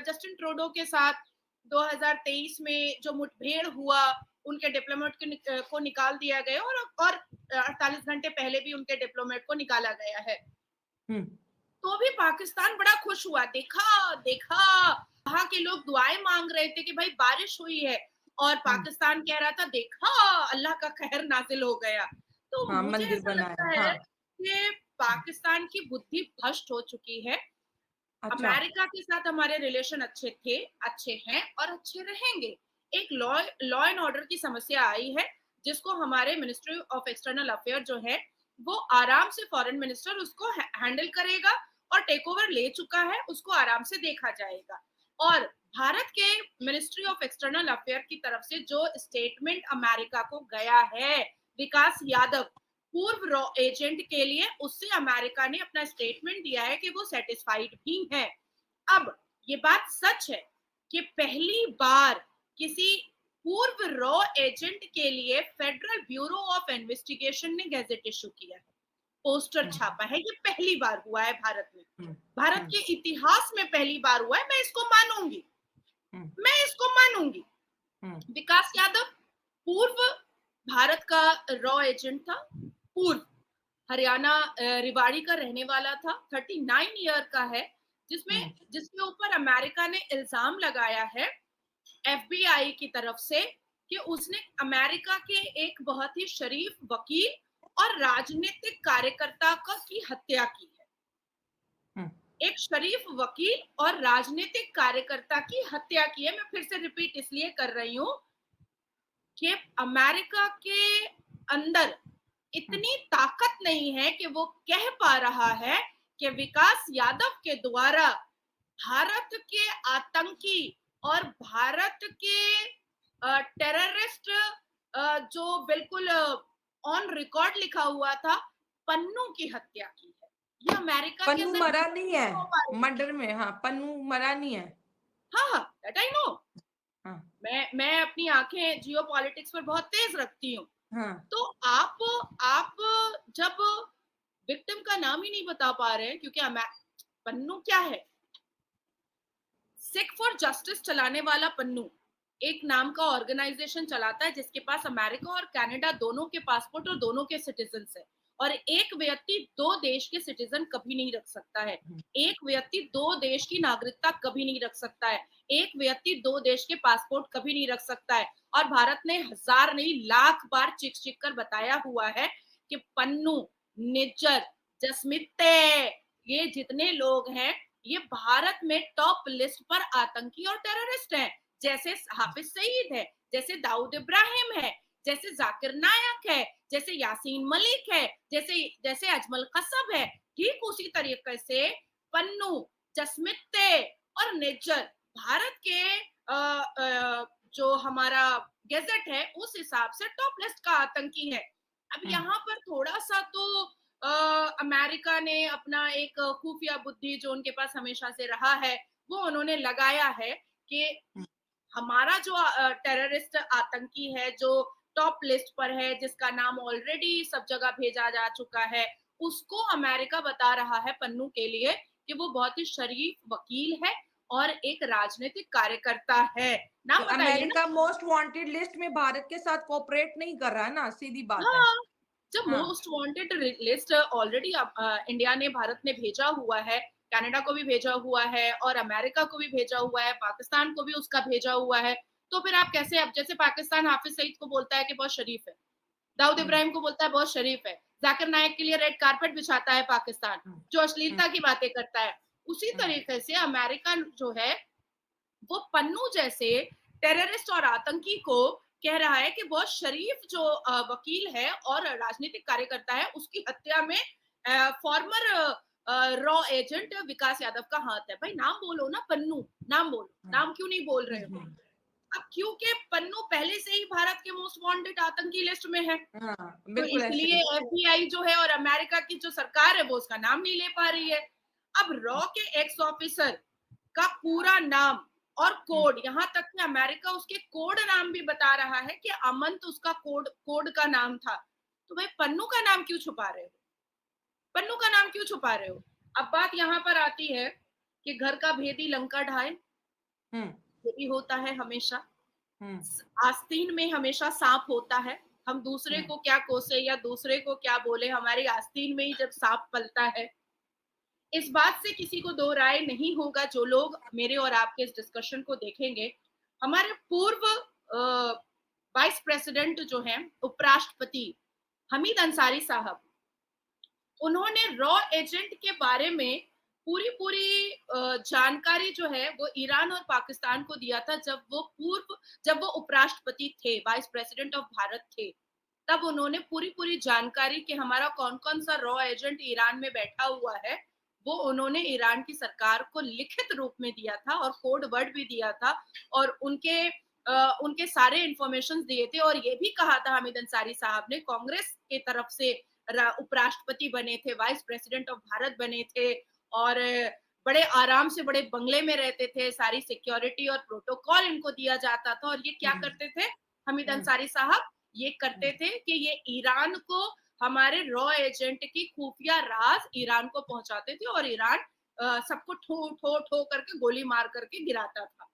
Justin Trudeau के साथ 2023 में जो मुठभेड़ हुआ, उनके डिप्लोमेट को निकाल दिया गया, और 48 घंटे पहले भी उनके डिप्लोमेट को निकाला गया है। तो भी पाकिस्तान बड़ा खुश हुआ, देखा देखा, वहां के लोग दुआएं मांग रहे थे कि भाई बारिश हुई है, और पाकिस्तान कह रहा था देखा अल्लाह का कहर नाजिल हो गया। तो हाँ, मुझे मंदिर ऐसा बनाया, लगता है हाँ। कि पाकिस्तान की बुद्धि भ्रष्ट हो चुकी है। अच्छा। अमेरिका के साथ हमारे रिलेशन अच्छे थे, अच्छे हैं और अच्छे रहेंगे। एक लॉ एंड ऑर्डर की समस्या आई है, जिसको हमारे मिनिस्ट्री ऑफ एक्सटर्नल अफेयर जो है, वो आराम से फॉरेन मिनिस्टर उसको हैंडल करेगा, और टेक ओवर ले चुका है, उसको आराम से देखा जाएगा। और भारत के मिनिस्ट्री ऑफ एक्सटर्नल अफेयर की तरफ से जो स्टेटमेंट अमेरिका को गया है, विकास यादव पूर्व रॉ एजेंट के लिए, उससे अमेरिका ने अपना स्टेटमेंट दिया है कि वो सेटिस्फाइड भी है। अब ये बात सच है कि पहली बार किसी पूर्व रॉ एजेंट के लिए फेडरल ब्यूरो ऑफ इन्वेस्टिगेशन ने गैजेट इशू किया है, पोस्टर छापा है। ये पहली बार हुआ है भारत में, भारत के इतिहास में पहली बार हुआ है। मैं इसको मानूंगी, मैं इसको मानूंगी। विकास यादव पूर्व भारत का रॉ एजेंट था, पूर्व हरियाणा रिवाड़ी का रहने वाला था, 39 ईयर का है, जिसके ऊपर अमेरिका ने इल्जाम लगाया है एफबीआई की तरफ से कि उसने अमेरिका के एक बहुत ही शरीफ वकील और राजनीतिक कार्यकर्ता की हत्या की है। एक शरीफ वकील और राजनीतिक कार्यकर्ता की हत्या की है। मैं फिर से रिपीट इसलिए कर रही हूं कि अमेरिका के अंदर इतनी ताकत नहीं है कि वो कह पा रहा है कि विकास यादव के द्वारा भारत के आतंकी और भारत के टेररिस्ट, जो बिल्कुल ऑन रिकॉर्ड लिखा हुआ था, पन्नू की हत्या की है। ये अमेरिका के पन्नू अंदर मरा नहीं है हो पा रही। मर्डर में, हाँ, पन्नू मरा नहीं है। हाँ हाँ, दैट आई नो। हाँ। मैं अपनी आंखें जियो पॉलिटिक्स पर बहुत तेज रखती हूँ। हाँ। तो आप जब विक्टिम का नाम ही नहीं बता पा रहे हैं, क्योंकि पन्नू क्या है, सिख फॉर जस्टिस चलाने वाला पन्नू एक नाम का ऑर्गेनाइजेशन चलाता है, जिसके पास अमेरिका और कनाडा दोनों के पासपोर्ट और दोनों के सिटीजन है। और एक व्यक्ति दो देश के सिटीजन कभी नहीं रख सकता है, एक व्यक्ति दो देश की नागरिकता कभी नहीं रख सकता है, एक व्यक्ति दो देश के पासपोर्ट कभी नहीं रख सकता है। और भारत ने हजार नहीं लाख बार चिक चिक कर बताया हुआ है कि पन्नू, निज्जर, जसमिते, ये जितने लोग हैं, ये भारत में टॉप लिस्ट पर आतंकी और टेररिस्ट हैं। जैसे हाफिज सईद है, जैसे दाऊद इब्राहिम है, जैसे जाकिर नायक है, जैसे यासीन मलिक है, जैसे जैसे अजमल कसब है। ठीक उसी तरीके से पन्नू, जसमिते और निज्जर भारत के जो हमारा गैजेट है उस हिसाब से टॉप लिस्ट का आतंकी है। अब यहाँ पर थोड़ा सा तो अमेरिका ने अपना एक खुफिया बुद्धि जो उनके पास हमेशा से रहा है, वो उन्होंने लगाया है कि हमारा जो टेररिस्ट आतंकी है, जो टॉप लिस्ट पर है, जिसका नाम ऑलरेडी सब जगह भेजा जा चुका है, उसको अमेरिका बता रहा है पन्नू के लिए कि वो बहुत ही शरीफ वकील है और एक राजनीतिक कार्यकर्ता है। तो नाम बताइए ना। अमेरिका मोस्ट वांटेड लिस्ट में भारत के साथ कोऑपरेट नहीं कर रहा है ना, सीधी बात है। हाँ, जब हाँ। Most wanted list already India ने, भारत ने भेजा हुआ है, कनाडा को भी भेजा हुआ है और अमेरिका को भी भेजा हुआ है, पाकिस्तान को भी उसका भेजा हुआ है, तो फिर आप कैसे, अब जैसे पाकिस्तान हाफिज सईद को बोलता है कि बहुत शरीफ है, दाऊद इब्राहिम को बोलता है बहुत शरीफ है, जाकिर नायक के लिए रेड कारपेट बिछाता है पाकिस्तान, जो अश्लीलता की बातें करता है, उसी तरीके से अमेरिका जो है वो पन्नू जैसे टेररिस्ट और आतंकी को कह रहा है कि बहुत शरीफ जो वकील है और राजनीतिक कार्यकर्ता है, उसकी हत्या में फॉर्मर रॉ एजेंट विकास यादव का हाथ है। भाई नाम बोलो ना, पन्नू नाम बोलो, नाम क्यों नहीं बोल रहे हो? अब क्योंकि पन्नू पहले से ही भारत के मोस्ट वांटेड आतंकी लिस्ट में है, हाँ, तो बिल्कुल ऐसे इसलिए ही। एफबीआई जो है और अमेरिका की जो सरकार है वो उसका नाम नहीं ले पा रही है। अब रॉ के एक्स ऑफिसर का पूरा नाम और कोड, यहां तक कि अमेरिका उसके कोड नाम भी बता रहा है कि अमंत उसका कोड कोड का नाम था। तो भाई पन्नू का नाम क्यों छुपा रहे हो? पन्नू का नाम क्यों छुपा रहे हो? अब बात यहां पर आती है कि घर का भेदी लंका ढाए, हुँ, ये भी होता है हमेशा। हुँ, आस्तीन में हमेशा सांप होता है। हम दूसरे हुँ, को क्या कोसे या दूसरे को क्या बोले, हमारी आस्तीन में ही जब सांप पलता है। इस बात से किसी को दो राय नहीं होगा, जो लोग मेरे और आपके इस डिस्कशन को देखेंगे। हमारे पूर्व वाइस प्रेसिडेंट जो हैं, उपराष्ट्रपति हमीद अंसारी साहब, उन्होंने रॉ एजेंट के बारे में पूरी-पूरी जानकारी जो है वो ईरान और पाकिस्तान को दिया था, जब वो उपराष्ट्रपति थे, वाइस प्रेसिडेंट ऑफ भारत थे। तब उन्होंने पूरी-पूरी जानकारी कि हमारा कौन-कौन सा रॉ एजेंट ईरान में बैठा हुआ है, वो उन्होंने ईरान की सरकार को लिखित रूप में दिया था और कोड वर्ड भी दिया था, और उनके सारे इन्फॉर्मेशंस दिए थे, और ये भी कहा था हामिद अंसारी साहब ने, कांग्रेस की तरफ से उपराष्ट्रपति बने थे, वाइस प्रेसिडेंट ऑफ भारत बने थे, और बड़े आराम से बड़े बंगले में रहते थे, सारी सिक्योरिटी और प्रोटोकॉल इनको दिया जाता था, और ये क्या हुँ, करते थे हमीद हुँ, अंसारी साहब, ये हुँ, करते थे कि ये ईरान को, हमारे रॉ एजेंट की खुफिया राज ईरान को पहुंचाते थे, और ईरान सबको ठो ठो ठो करके गोली मार करके गिराता था।